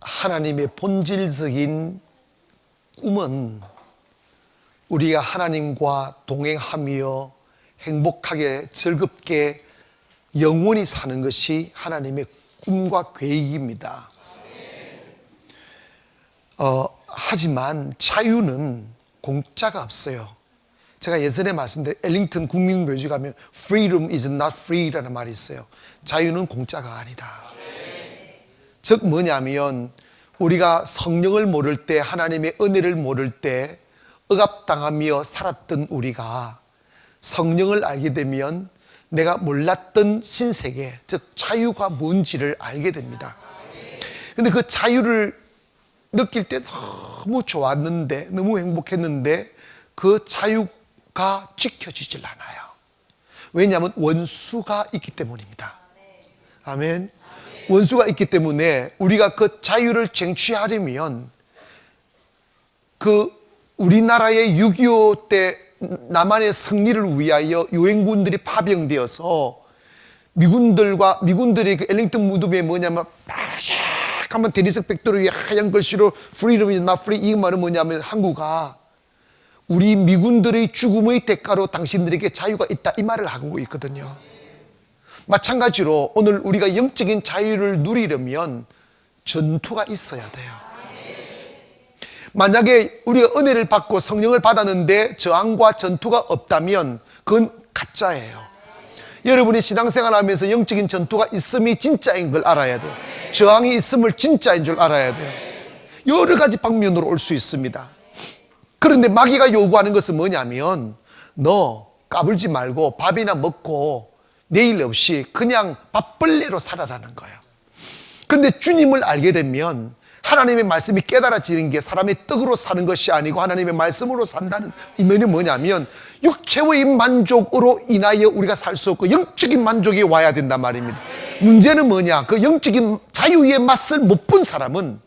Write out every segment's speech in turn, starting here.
하나님의 본질적인 꿈은 우리가 하나님과 동행하며 행복하게 즐겁게 영원히 사는 것이 하나님의 꿈과 계획입니다. 하지만 자유는 공짜가 없어요. 제가 예전에 말씀드린 엘링턴 국민묘지 가면 Freedom is not free라는 말이 있어요. 자유는 공짜가 아니다. 즉 뭐냐면 우리가 성령을 모를 때, 하나님의 은혜를 모를 때 억압당하며 살았던 우리가 성령을 알게 되면 내가 몰랐던 신세계, 즉 자유가 뭔지를 알게 됩니다. 근데 그 자유를 느낄 때 너무 좋았는데, 너무 행복했는데 그 자유가 지켜지질 않아요. 왜냐하면 원수가 있기 때문입니다. 아멘. 원수가 있기 때문에 우리가 그 자유를 쟁취하려면 우리나라의 6.25 때 남한의 승리를 위하여 유엔군들이 파병되어서 미군들이 그 엘링턴 무덤에 뭐냐면 바삭하면 대리석 벽돌 위에 하얀 글씨로 Freedom is not free, 이 말은 뭐냐면 한국아, 우리 미군들의 죽음의 대가로 당신들에게 자유가 있다, 이 말을 하고 있거든요. 마찬가지로 오늘 우리가 영적인 자유를 누리려면 전투가 있어야 돼요. 만약에 우리가 은혜를 받고 성령을 받았는데 저항과 전투가 없다면 그건 가짜예요. 여러분이 신앙생활 하면서 영적인 전투가 있음이 진짜인 걸 알아야 돼요. 저항이 있음을 진짜인 줄 알아야 돼요. 여러 가지 방면으로 올 수 있습니다. 그런데 마귀가 요구하는 것은 뭐냐면 너 까불지 말고 밥이나 먹고 내일 없이 그냥 밥벌레로 살아라는 거예요. 그런데 주님을 알게 되면 하나님의 말씀이 깨달아지는 게 사람의 떡으로 사는 것이 아니고 하나님의 말씀으로 산다는 의미는 뭐냐면 육체의 만족으로 인하여 우리가 살 수 없고 영적인 만족이 와야 된단 말입니다. 문제는 뭐냐? 그 영적인 자유의 맛을 못 본 사람은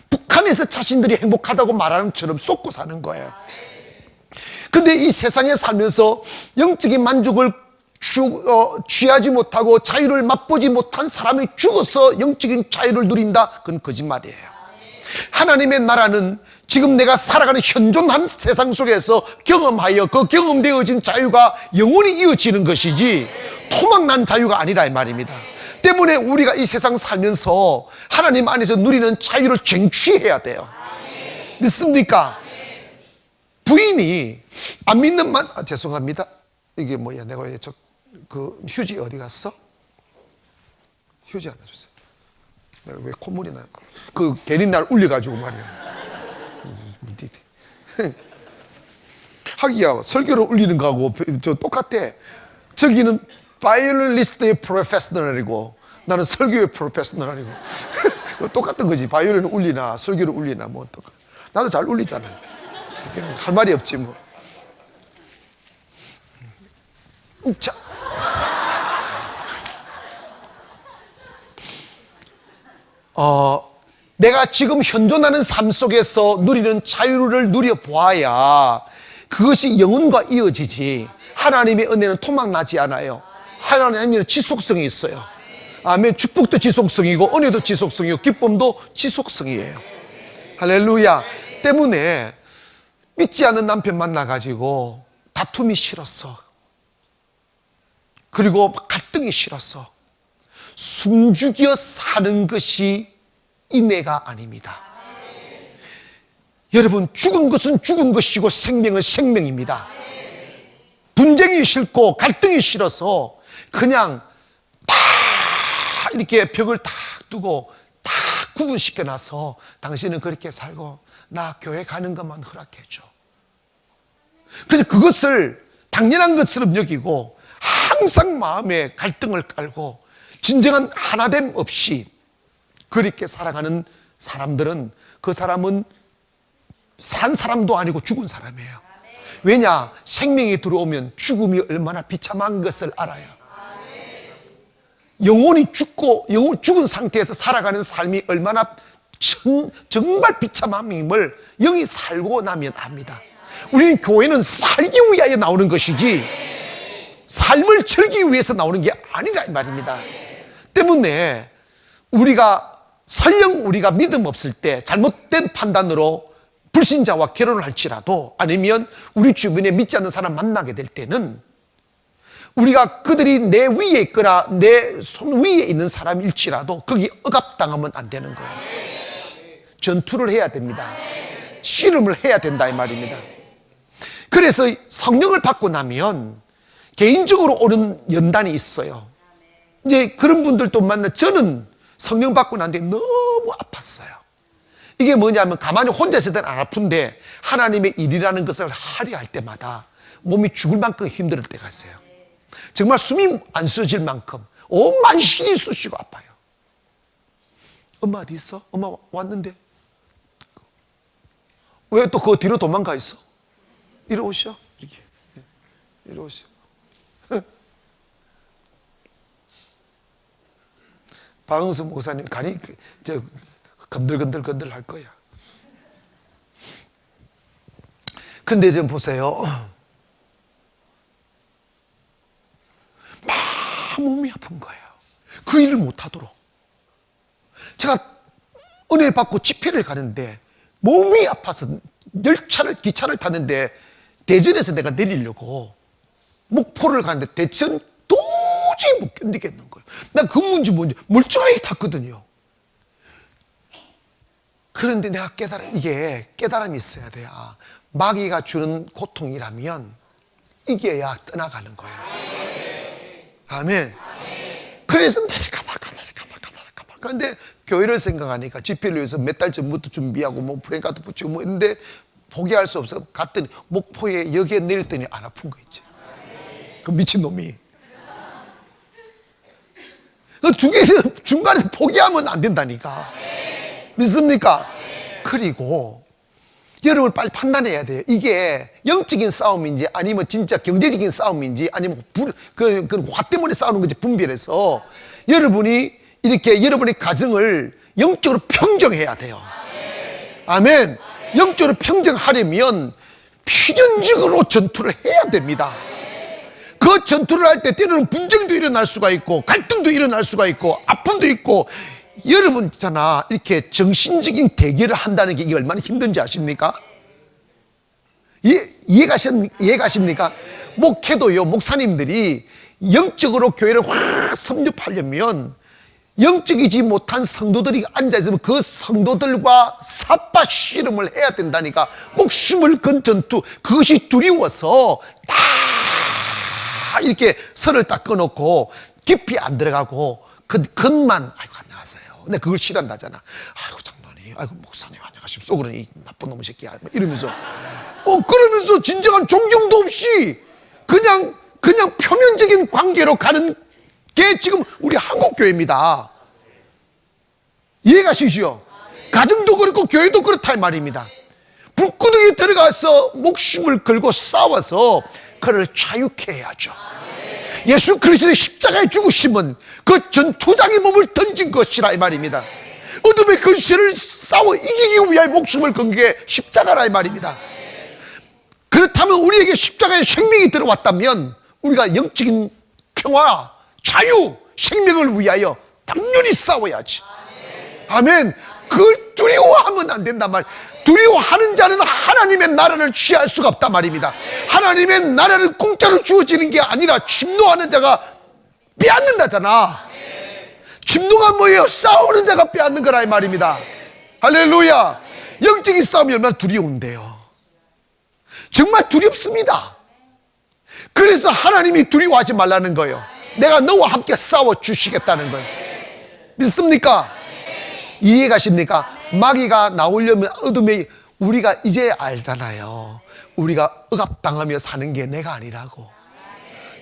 북한에서 자신들이 행복하다고 말하는 것처럼 쏟고 사는 거예요. 그런데 이 세상에 살면서 영적인 만족을 취하지 못하고 자유를 맛보지 못한 사람이 죽어서 영적인 자유를 누린다? 그건 거짓말이에요. 하나님의 나라는 지금 내가 살아가는 현존한 세상 속에서 경험하여 그 경험되어진 자유가 영원히 이어지는 것이지 토막난 자유가 아니라 이 말입니다. 때문에 우리가 이 세상 살면서 하나님 안에서 누리는 자유를 쟁취해야 돼요. 믿습니까? 부인이 안 믿는 죄송합니다. 이게 뭐야? 내가 왜 휴지 어디 갔어? 휴지 하나 주세요. 내가 왜 콧물이 나요? 괜히 날 울려가지고 말이야. 하기야 설교를 울리는 거하고 똑같아. 저기는 바이올리니스트의 프로페셔널이고 나는 설교의 프로페셔널이고 똑같은 거지. 바이올린을 울리나 설교를 울리나 뭐 똑같아. 나도 잘 울리잖아. 할 말이 없지 뭐. 자. 내가 지금 현존하는 삶 속에서 누리는 자유를 누려보아야 그것이 영혼과 이어지지 하나님의 은혜는 토막나지 않아요. 하나님의 지속성이 있어요. 아멘. 축복도 지속성이고 은혜도 지속성이고 기쁨도 지속성이에요. 할렐루야. 때문에 믿지 않는 남편 만나가지고 다툼이 싫었어. 그리고 갈등이 싫었어. 숨죽여 사는 것이 인내가 아닙니다. 여러분, 죽은 것은 죽은 것이고 생명은 생명입니다. 분쟁이 싫고 갈등이 싫어서 그냥 다 이렇게 벽을 딱 두고 다 구분시켜 놔서 당신은 그렇게 살고 나 교회 가는 것만 허락해줘. 그래서 그것을 당연한 것처럼 여기고 항상 마음에 갈등을 깔고 진정한 하나됨 없이 그렇게 살아가는 사람들은 그 사람은 산 사람도 아니고 죽은 사람이에요. 왜냐? 생명이 들어오면 죽음이 얼마나 비참한 것을 알아요. 영혼이 죽은 상태에서 살아가는 삶이 얼마나 정말 비참함임을 영이 살고 나면 압니다. 우리는 교회는 살기 위하여 나오는 것이지 삶을 즐기기 위해서 나오는 게 아니라 이 말입니다. 때문에 우리가 설령 우리가 믿음 없을 때 잘못된 판단으로 불신자와 결혼을 할지라도, 아니면 우리 주변에 믿지 않는 사람 만나게 될 때는 우리가 그들이 내 위에 있거나 내 손 위에 있는 사람일지라도 거기 억압당하면 안 되는 거예요. 전투를 해야 됩니다. 씨름을 해야 된다 이 말입니다. 그래서 성령을 받고 나면 개인적으로 오는 연단이 있어요. 이제 그런 분들도 만나, 저는 성령 받고 난 뒤에 너무 아팠어요. 이게 뭐냐면 가만히 혼자 있을 때는 안 아픈데 하나님의 일이라는 것을 하려 할 때마다 몸이 죽을 만큼 힘들 때가 있어요. 정말 숨이 안 쉬어질 만큼 온 만신이 쑤시고 아파요. 엄마 어디 있어? 엄마 왔는데 왜 또 그 뒤로 도망가 있어? 이리 오셔. 이렇게 이리 오셔. 박응수 목사님 간이 저 건들건들 할 거야. 근데 좀 보세요. 막 몸이 아픈 거예요. 그 일을 못 하도록. 제가 은혜를 받고 집회를 가는데 몸이 아파서 기차를 탔는데 대전에서 내가 내리려고 목포를 가는데 대천 도저히 못 견디겠는 거예요. 난 그 문제 뭔지 멀쩡하게 탔거든요. 그런데 내가 이게 깨달음이 있어야 돼요. 마귀가 주는 고통이라면 이겨야 떠나가는 거예요. 아멘. 그래서 내려가봐. 그런데 교회를 생각하니까 집회를 위해서 몇 달 전부터 준비하고 뭐 프랭카드 붙이고 뭐 했는데 포기할 수 없어 갔더니 목포에 여기에 내렸더니 안 아픈 거 있지. 그 미친놈이. 그 중간에 포기하면 안 된다니까. 믿습니까? 그리고 여러분 빨리 판단해야 돼요. 이게 영적인 싸움인지 아니면 진짜 경제적인 싸움인지 아니면 그 화 때문에 싸우는 건지 분별해서 여러분이 이렇게 여러분의 가정을 영적으로 평정해야 돼요. 아멘. 영적으로 평정하려면 필연적으로 전투를 해야 됩니다. 그 전투를 할 때 때로는 분쟁도 일어날 수가 있고 갈등도 일어날 수가 있고 아픔도 있고, 여러분 있잖아, 이렇게 정신적인 대결을 한다는 게 이게 얼마나 힘든지 아십니까? 이해가십니까? 목회도요, 목사님들이 영적으로 교회를 확 섭렵하려면 영적이지 못한 성도들이 앉아있으면 그 성도들과 삿바 씨름을 해야 된다니까. 목숨을 건 전투, 그것이 두려워서 다 이렇게 선을 딱 끊어놓고 깊이 안 들어가고 겉만 아이고 안녕하세요. 근데 그걸 싫어한다잖아. 아이고 장로님, 아이고 목사님 안녕하십니까. 속으로는 이 나쁜 놈의 새끼야 이러면서 그러면서 진정한 존경도 없이 그냥 표면적인 관계로 가는 게 지금 우리 한국 교회입니다. 이해가시죠? 가정도 그렇고 교회도 그렇다 이 말입니다. 불구덩이에 들어가서 목숨을 걸고 싸워서 그를 자유케 해야죠. 예수 그리스도의 십자가의 죽으심은 그 전투장의 몸을 던진 것이라 이 말입니다. 어둠의 근세를 싸워 이기기 위하여 목숨을 건 게 십자가라 이 말입니다. 그렇다면 우리에게 십자가의 생명이 들어왔다면 우리가 영적인 평화, 자유, 생명을 위하여 당연히 싸워야지. 아멘. 그걸 두려워하면 안 된단 말이에요. 두려워하는 자는 하나님의 나라를 취할 수가 없단 말입니다. 하나님의 나라는 공짜로 주어지는 게 아니라 침노하는 자가 빼앗는다잖아. 침노가 뭐예요? 싸우는 자가 빼앗는 거라 이 말입니다. 할렐루야. 영적인 싸움이 얼마나 두려운데요. 정말 두렵습니다. 그래서 하나님이 두려워하지 말라는 거예요. 내가 너와 함께 싸워 주시겠다는 거예요. 믿습니까? 이해가십니까? 마귀가 나오려면 어둠에, 우리가 이제 알잖아요. 우리가 억압당하며 사는 게 내가 아니라고.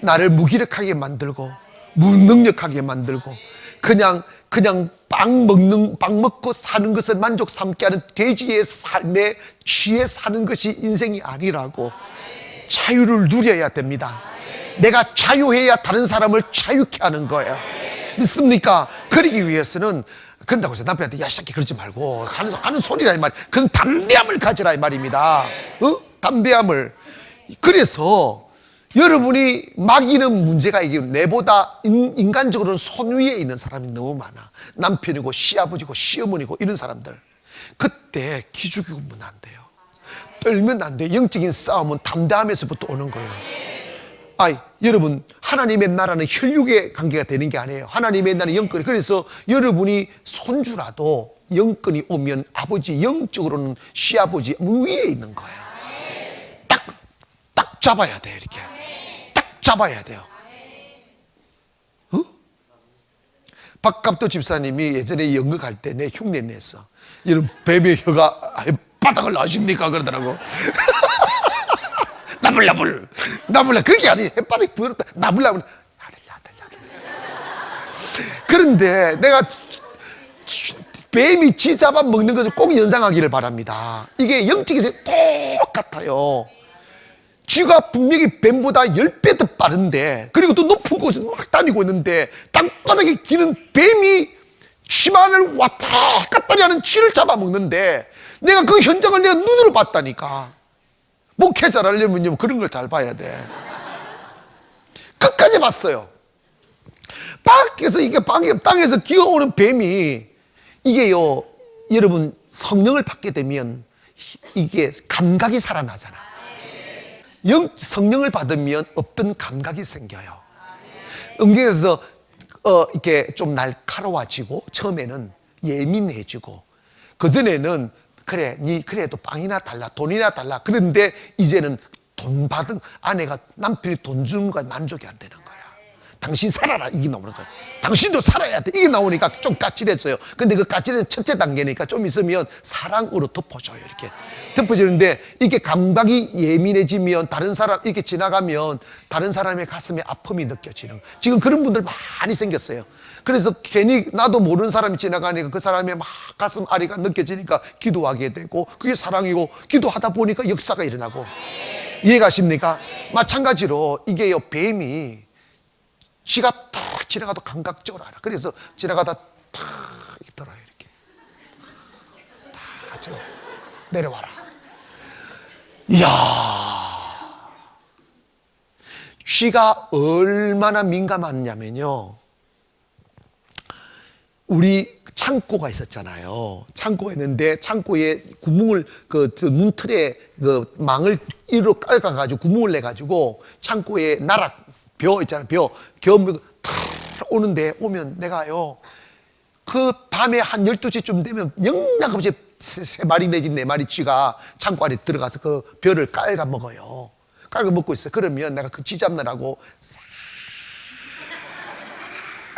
나를 무기력하게 만들고 무능력하게 만들고 그냥 빵 먹고 사는 것을 만족 삼게 하는 돼지의 삶에 취해 사는 것이 인생이 아니라고. 자유를 누려야 됩니다. 내가 자유해야 다른 사람을 자유케 하는 거예요. 믿습니까? 그러기 위해서는 그런다고 해서 남편한테 야 새끼 그러지 말고 하는 소리라 이 말. 그런 담대함을 가지라 이 말입니다. 담대함을. 그래서 여러분이 마귀는 문제가 이게 내보다 인간적으로는 손 위에 있는 사람이 너무 많아. 남편이고 시아버지고 시어머니고 이런 사람들. 그때 기죽이면 안 돼요. 떨면 안 돼요. 영적인 싸움은 담대함에서부터 오는 거예요. 여러분, 하나님의 나라는 혈육의 관계가 되는 게 아니에요. 하나님의 나라는 영권이. 그래서 여러분이 손주라도 영권이 오면 아버지, 영적으로는 시아버지 위에 있는 거예요. 딱 잡아야 돼요. 이렇게 딱 잡아야 돼요. 박갑도 집사님이 예전에 연극할 때 내 흉내 냈어. 이런 뱀의 혀가 바닥을 나십니까? 그러더라고. 나불나불 그게 아니. 햇바닥이 부드럽다. 나불나불 야들. 그런데 내가 뱀이 쥐 잡아 먹는 것을 꼭 연상하기를 바랍니다. 이게 영적에서 똑같아요. 쥐가 분명히 뱀보다 10배 더 빠른데, 그리고 또 높은 곳에서 막 다니고 있는데 땅바닥에 기는 뱀이 쥐만을 왔다 갔다 하는 쥐를 잡아먹는데, 내가 그 현장을 내가 눈으로 봤다니까. 목회 잘하려면 그런 걸 잘 봐야 돼. 끝까지 봤어요. 밖에서 이게 땅에서 기어오는 뱀이, 이게요, 여러분, 성령을 받게 되면 이게 감각이 살아나잖아. 성령을 받으면 없던 감각이 생겨요. 음경에서 이렇게 좀 날카로워지고, 처음에는 예민해지고, 그전에는 그래, 니 그래도 빵이나 달라, 돈이나 달라. 그런데 이제는 돈 받은 아내가, 남편이 돈 주는 거에 만족이 안 되는 거야. 당신 살아라, 이게 나오는 거야. 당신도 살아야 돼, 이게 나오니까 좀 까칠했어요. 근데 그 까칠은 첫째 단계니까 좀 있으면 사랑으로 덮어줘요. 이렇게 덮어지는데, 이게 감각이 예민해지면 다른 사람 이렇게 지나가면 다른 사람의 가슴에 아픔이 느껴지는, 지금 그런 분들 많이 생겼어요. 그래서 괜히 나도 모르는 사람이 지나가니까 그 사람의 막 가슴 아리가 느껴지니까 기도하게 되고, 그게 사랑이고, 기도하다 보니까 역사가 일어나고. 이해가십니까? 마찬가지로 이게요, 뱀이 쥐가 탁 지나가도 감각적으로 알아. 그래서 지나가다 탁 있더라, 이렇게 탁 저 내려와라. 이야, 쥐가 얼마나 민감하냐면요, 우리 창고가 있었잖아요. 창고가 있는데 창고에 구멍을, 문틀에 망을 이로 깔아가지고 구멍을 내가지고 창고에 나락 벼 있잖아요. 벼 탁 오는데, 오면 내가요, 그 밤에 한 12시쯤 되면 영락없이 3마리 내지 4마리 쥐가 창고 안에 들어가서 그 벼를 깔아 먹어요. 깔아 먹고 있어요. 그러면 내가 그 쥐 잡느라고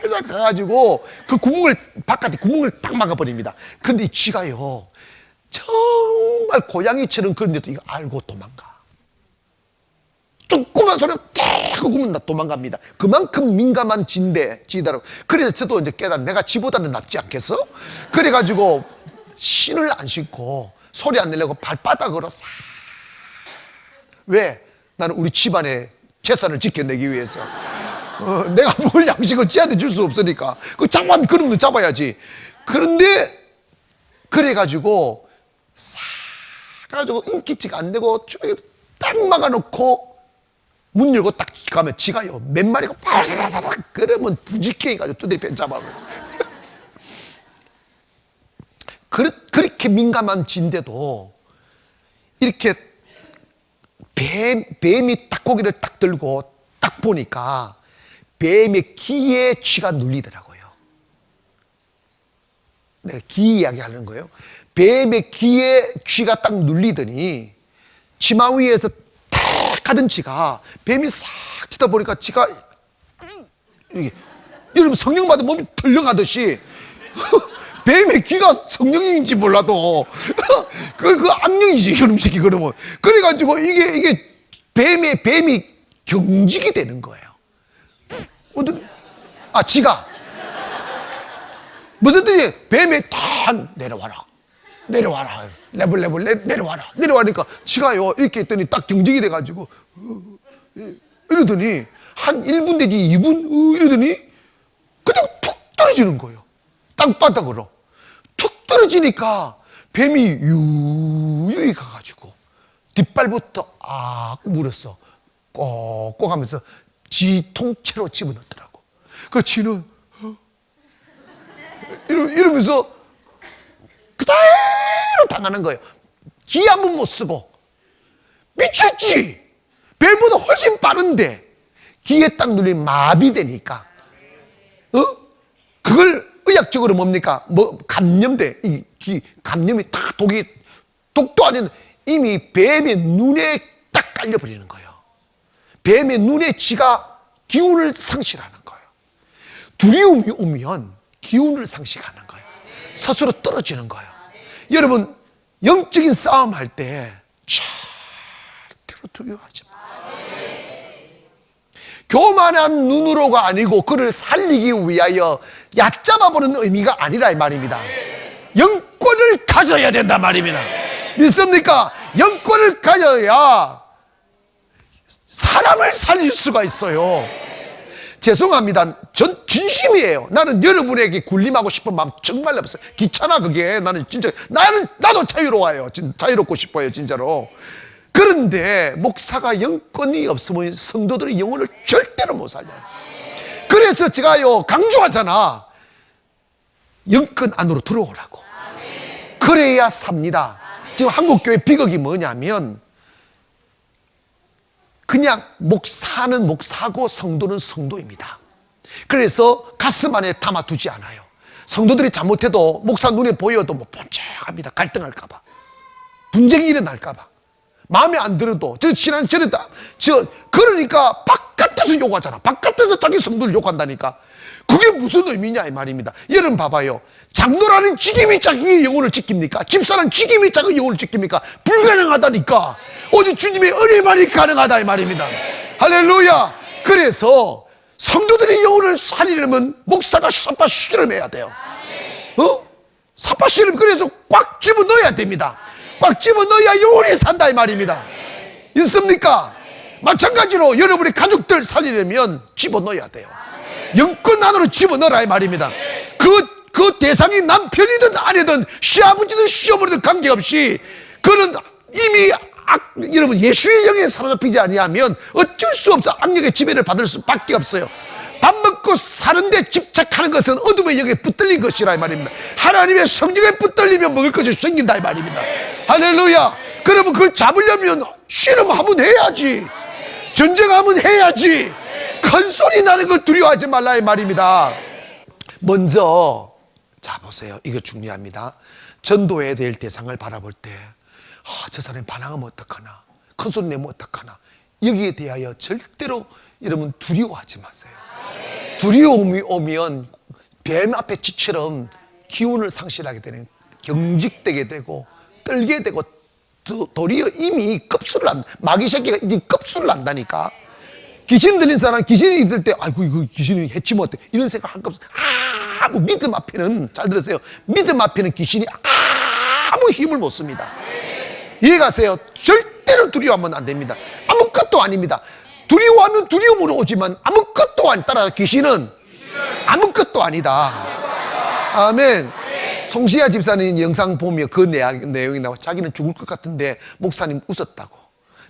살짝 가가지고 그 구멍을, 바깥에 구멍을 딱 막아버립니다. 그런데 이 쥐가요, 정말 고양이처럼, 그런데도 이거 알고 도망가. 조그만 소리가 탁 구면 도망갑니다. 그만큼 민감한 쥐다라고. 그래서 저도 이제 깨달은, 내가 쥐보다는 낫지 않겠어? 그래가지고 신을 안 신고 소리 안 내려고 발바닥으로 싹. 왜? 나는 우리 집안의 재산을 지켜내기 위해서. 내가 뭘 양식을 쥐한테 줄 수 없으니까 그 장관 그런 거 잡아야지. 그런데 그래가지고 싹 가지고 인기치가 안 되고 저기 딱 막아놓고 문 열고 딱 가면 쥐가요, 몇 마리가 바라다닥, 그러면 부지깽이 가지고 두드리 펜 잡아요. 그렇게 민감한 쥐인데도 이렇게 뱀이 딱 고기를 딱 들고 딱 보니까 뱀의 귀에 쥐가 눌리더라고요. 내가 귀 이야기 하는 거예요. 뱀의 귀에 쥐가 딱 눌리더니 치마 위에서 탁 하던 쥐가 뱀이 싹 치다 보니까 쥐가 여러분 성령 받은 몸이 털려가듯이 뱀의 귀가 성령인지 몰라도 그 악령이지 이런 새끼. 그러면 그래가지고 이게 뱀이 경직이 되는 거예요. 쥐가 무슨 뜻이? 뱀이 탁 내려와라 레벨 내려와니까 쥐가요 이렇게 했더니 딱 경직이 돼가지고 이러더니 한 1분 내지 2분 이러더니 그냥 툭 떨어지는 거예요. 땅바닥으로 툭 떨어지니까 뱀이 유유히 가가지고 뒷발부터 물었어. 꼭꼭 하면서 지 통째로 집어넣더라고. 그 지는 이러면서 그대로 당하는 거예요. 기 한 번 못 쓰고. 미쳤지. 벨보다 훨씬 빠른데 기에 딱 눌리면 마비되니까. 그걸 의학적으로 뭡니까? 감염돼. 감염이 다 독도 아닌 이미 뱀의 눈에 딱 깔려버리는 거예요. 뱀의 눈에 지가 기운을 상실하는 거예요. 두려움이 오면 기운을 상실하는 거예요. 스스로 떨어지는 거예요. 여러분, 영적인 싸움 할 때 절대로 두려워하지 마. 교만한 눈으로가 아니고 그를 살리기 위하여 얕잡아보는 의미가 아니라 이 말입니다. 영권을 가져야 된단 말입니다. 믿습니까? 영권을 가져야 사람을 살릴 수가 있어요. 죄송합니다. 전 진심이에요. 나는 여러분에게 군림하고 싶은 마음 정말 없어요. 귀찮아 그게. 나는 진짜 나도 자유로워요. 자유롭고 싶어요 진짜로. 그런데 목사가 영권이 없으면 성도들의 영혼을 절대로 못 살려요. 그래서 제가요 강조하잖아. 영권 안으로 들어오라고. 그래야 삽니다. 지금 한국교회 비극이 뭐냐면 그냥 목사는 목사고 성도는 성도입니다. 그래서 가슴 안에 담아두지 않아요. 성도들이 잘못해도 목사 눈에 보여도 뭐 번쩍합니다. 갈등할까봐, 분쟁이 일어날까봐, 마음에 안 들어도 그러니까 바깥에서 욕하잖아. 바깥에서 자기 성도를 욕한다니까. 그게 무슨 의미냐 이 말입니다. 여러분 봐봐요. 장로라는 직임이 자기 영혼을 지킵니까? 집사는 직임이 자기 영혼을 지킵니까? 불가능하다니까. 오직 주님의 은혜만이 가능하다 이 말입니다. 할렐루야. 그래서 성도들의 영혼을 살리려면 목사가 삿바 씨름해야 돼요. 삿바 씨름. 그래서 꽉 집어넣어야 됩니다. 꽉 집어넣어야 영혼이 산다 이 말입니다. 있습니까? 마찬가지로 여러분의 가족들 살리려면 집어넣어야 돼요. 영권 안으로 집어넣어라 이 말입니다. 그 대상이 남편이든 아내든 시아버지든 시어머니든 관계없이 그는 이미 여러분 예수의 영에 사로잡히지 아니하면 어쩔 수 없어 악력의 지배를 받을 수밖에 없어요. 밥 먹고 사는데 집착하는 것은 어둠의 영에 붙들린 것이라 이 말입니다. 하나님의 성령에 붙들리면 먹을 것이 생긴다 이 말입니다. 할렐루야. 그러면 그걸 잡으려면 씨름하면 해야지. 전쟁하면 해야지. 큰 소리 나는 걸 두려워하지 말라 이 말입니다. 먼저 자 보세요. 이거 중요합니다. 전도해야 될 대상을 바라볼 때 저 사람이 반항하면 어떡하나, 큰 소리 내면 어떡하나, 여기에 대하여 절대로 여러분 두려워하지 마세요. 두려움이 오면 뱀 앞에 쥐처럼 기운을 상실하게 되는, 경직되게 되고 떨게 되고 도리어 이미 급수를 마귀 새끼가 이제 급수를 한다니까. 귀신 들린 사람, 귀신이 있을 때 아이고 이거 귀신이 해치면 어때 이런 생각 한껏 아무 믿음 앞에는, 잘 들으세요, 믿음 앞에는 귀신이 아무 힘을 못 씁니다. 이해가세요? 절대로 두려워하면 안 됩니다. 아무것도 아닙니다. 두려워하면 두려움으로 오지만 아무것도 안 따라. 귀신은 아무것도 아니다. 아멘. 송시아 집사님 영상 보면 그 내용이 나와. 자기는 죽을 것 같은데 목사님 웃었다고.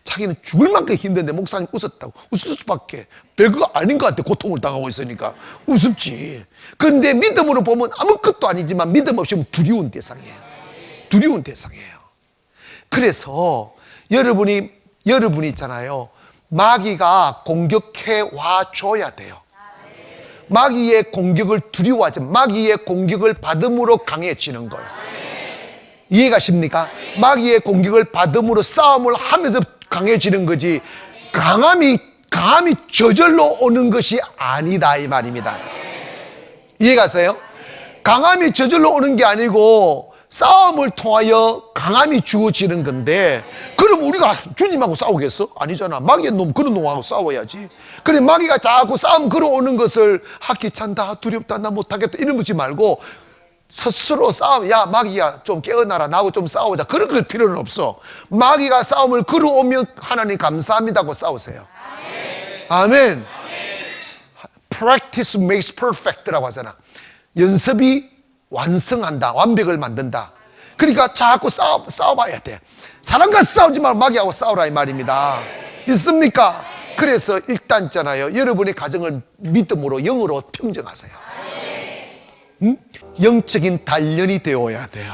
자기는 죽을 만큼 힘든데 목사님 웃었다고. 웃을 수밖에. 별거 아닌 것 같아. 고통을 당하고 있으니까 웃음지. 그런데 믿음으로 보면 아무것도 아니지만 믿음 없이면 두려운 대상이에요. 두려운 대상이에요. 그래서 여러분이 있잖아요. 마귀가 공격해 와 줘야 돼요. 마귀의 공격을 두려워하지, 마귀의 공격을 받음으로 강해지는 거예요. 이해가십니까? 마귀의 공격을 받음으로 싸움을 하면서 강해지는 거지, 강함이 저절로 오는 것이 아니다 이 말입니다. 이해가세요? 강함이 저절로 오는 게 아니고 싸움을 통하여 강함이 주어지는 건데, 그럼 우리가 주님하고 싸우겠어? 아니잖아. 마귀의 놈, 그런 놈하고 싸워야지. 그래, 마귀가 자꾸 싸움 걸어오는 것을 귀찮다, 두렵다, 나 못하겠다 이런 거지 말고 스스로 싸움, 야 마귀야 좀 깨어나라, 나하고 좀 싸우자, 그럴 필요는 없어. 마귀가 싸움을 걸어오면 하나님 감사합니다고 싸우세요. 아멘. Practice makes perfect라고 하잖아. 연습이 완성한다, 완벽을 만든다. 그러니까 자꾸 싸워봐야 돼. 사람과 싸우지 말고 마귀하고 싸우라 이 말입니다. 믿습니까? 그래서 일단 있잖아요, 여러분의 가정을 믿음으로 영으로 평정하세요. 영적인 단련이 되어야 돼요.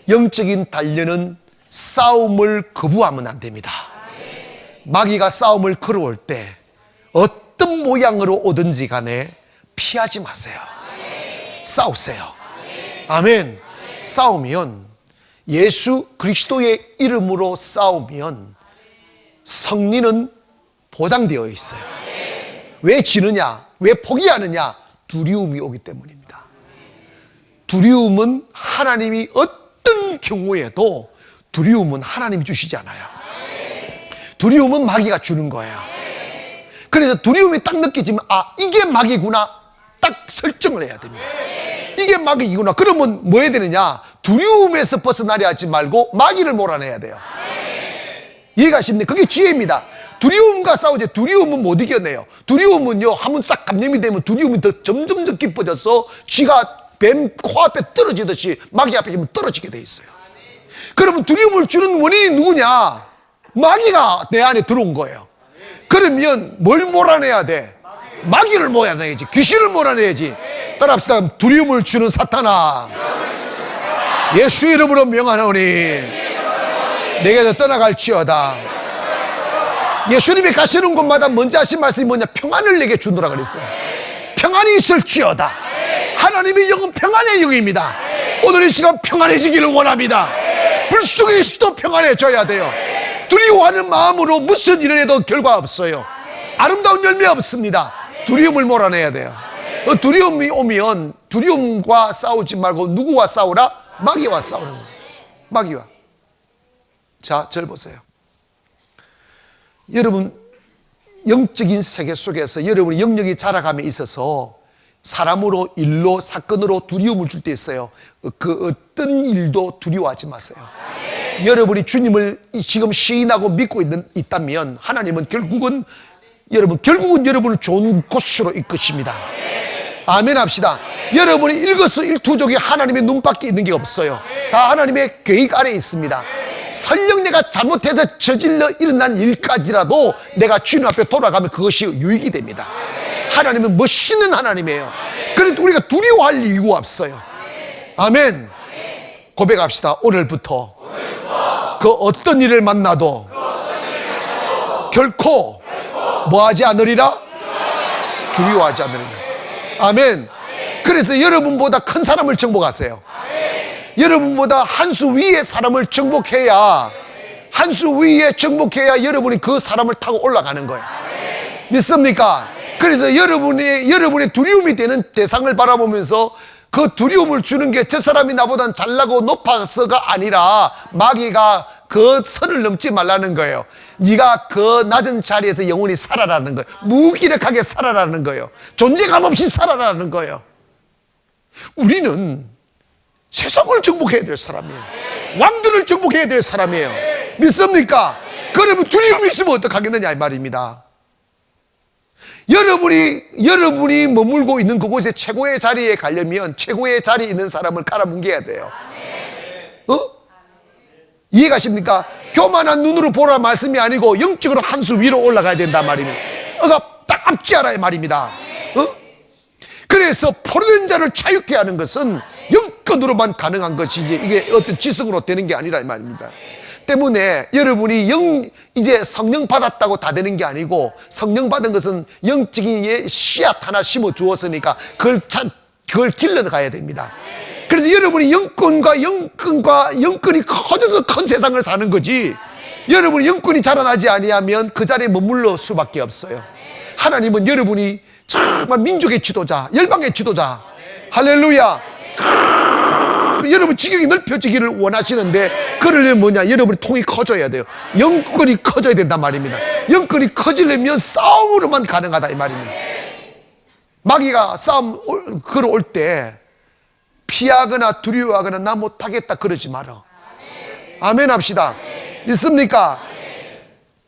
영적인 단련은 싸움을 거부하면 안 됩니다. 마귀가 싸움을 걸어올 때 어떤 모양으로 오든지 간에 피하지 마세요. 싸우세요. 아멘. 싸우면, 예수 그리스도의 이름으로 싸우면 승리는 보장되어 있어요. 왜 지느냐? 왜 포기하느냐? 두려움이 오기 때문입니다. 두려움은 하나님이 어떤 경우에도 두려움은 하나님이 주시지 않아요. 두려움은 마귀가 주는 거예요. 그래서 두려움이 딱 느껴지면, 아, 이게 마귀구나, 딱 설정을 해야 됩니다. 이게 마귀구나. 그러면 뭐 해야 되느냐? 두려움에서 벗어나려 하지 말고 마귀를 몰아내야 돼요. 이해가십니까? 그게 지혜입니다. 두려움과 싸우지, 두려움은 못 이겨내요. 두려움은요, 한번 싹 감염이 되면 두려움이 더 점점 더 깊어져서 쥐가 뱀 코앞에 떨어지듯이 마귀 앞에 가면 떨어지게 돼 있어요. 그러면 두려움을 주는 원인이 누구냐? 마귀가 내 안에 들어온 거예요. 그러면 뭘 몰아내야 돼? 마귀를 몰아내야지. 귀신을 몰아내야지. 따라합시다. 두려움을 주는 사탄아, 예수 이름으로 명하노니 내게서 떠나갈지어다. 예수님이 가시는 곳마다 먼저 하신 말씀이 뭐냐? 평안을 내게 주노라 그랬어요. 평안이 있을지어다. 하나님의 영은 평안의 영입니다. 오늘 이 시간 평안해지기를 원합니다. 불 속에 있어도 평안해져야 돼요. 두려워하는 마음으로 무슨 일을 해도 결과 없어요. 아름다운 열매 없습니다. 두려움을 몰아내야 돼요. 두려움이 오면 두려움과 싸우지 말고 누구와 싸우라? 마귀와 싸우는 거예요. 마귀와. 자, 절 보세요. 여러분, 영적인 세계 속에서 여러분의 영역이 자라감에 있어서 사람으로, 일로, 사건으로 두려움을 줄 때 있어요. 그 어떤 일도 두려워하지 마세요. 여러분이 주님을 지금 시인하고 믿고 있다면 하나님은 결국은 여러분을 좋은 곳으로 이끄십니다. 아멘 합시다. 여러분이 일거수일투족이 하나님의 눈밖에 있는 게 없어요. 다 하나님의 계획 아래에 있습니다. 설령 내가 잘못해서 저질러 일어난 일까지라도 내가 주님 앞에 돌아가면 그것이 유익이 됩니다. 하나님은 멋있는 하나님이에요. 그래도 우리가 두려워할 이유가 없어요. 아멘. 고백합시다. 오늘부터 그 어떤 일을 만나도 결코 뭐하지 않으리라? 두려워하지 않으리라. 아멘. 그래서 여러분보다 큰 사람을 정복하세요. 여러분보다 한 수 위의 사람을 정복해야, 여러분이 그 사람을 타고 올라가는 거예요. 믿습니까? 그래서 여러분의 두려움이 되는 대상을 바라보면서 그 두려움을 주는 게 저 사람이 나보단 잘나고 높아서가 아니라 마귀가 그 선을 넘지 말라는 거예요. 네가 그 낮은 자리에서 영원히 살아라는 거예요. 무기력하게 살아라는 거예요. 존재감 없이 살아라는 거예요. 우리는 세상을 정복해야 될 사람이에요. 왕들을 정복해야 될 사람이에요. 믿습니까? 그러면 두려움이 있으면 어떡하겠느냐 이 말입니다. 여러분이 머물고 있는 그곳에 최고의 자리에 가려면 최고의 자리에 있는 사람을 깔아뭉개야 돼요. 이해가십니까? 교만한 눈으로 보라 말씀이 아니고 영적으로 한 수 위로 올라가야 된단 말입니다. 딱 앞지하라 이 말입니다. 그래서 포로된 자를 자유케 하는 것은 영권으로만 가능한 것이지 이게 어떤 지성으로 되는 게 아니라 이 말입니다. 때문에 여러분이 이제 성령 받았다고 다 되는 게 아니고, 성령 받은 것은 영적인 씨앗 하나 심어 주었으니까 그걸 길러가야 됩니다. 그래서 여러분이 영권이 커져서 큰 세상을 사는 거지, 여러분이 영권이 자라나지 아니하면 그 자리에 머물러 수밖에 없어요. 하나님은 여러분이 정말 민족의 지도자, 열방의 지도자, 할렐루야, 여러분 지경이 넓혀지기를 원하시는데, 그러려면 뭐냐? 여러분의 통이 커져야 돼요. 영권이 커져야 된단 말입니다. 영권이 커지려면 싸움으로만 가능하다 이 말입니다. 마귀가 싸움 걸어올 때 피하거나 두려워하거나 나 못하겠다 그러지 마라. 아멘 합시다. 믿습니까?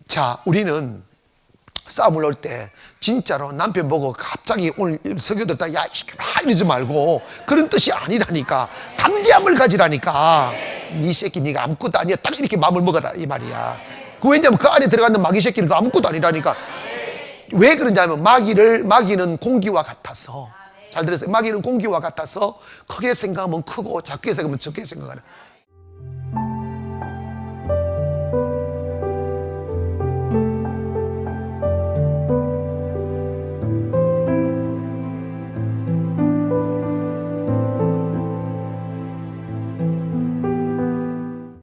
자, 우리는 싸움을 올 때 진짜로 남편 보고 갑자기 오늘 설교 듣다 야 이러지 말고, 그런 뜻이 아니라니까. 담대함을 가지라니까. 이 새끼 네가 아무것도 아니야, 딱 이렇게 마음을 먹어라 이 말이야. 왜냐하면 그 안에 들어가는 마귀 새끼는 그 아무것도 아니라니까. 왜 그러냐면 마귀는 공기와 같아서, 잘 들으세요. 마귀는 공기와 같아서 크게 생각하면 크고 작게 생각하면 작게 생각하는.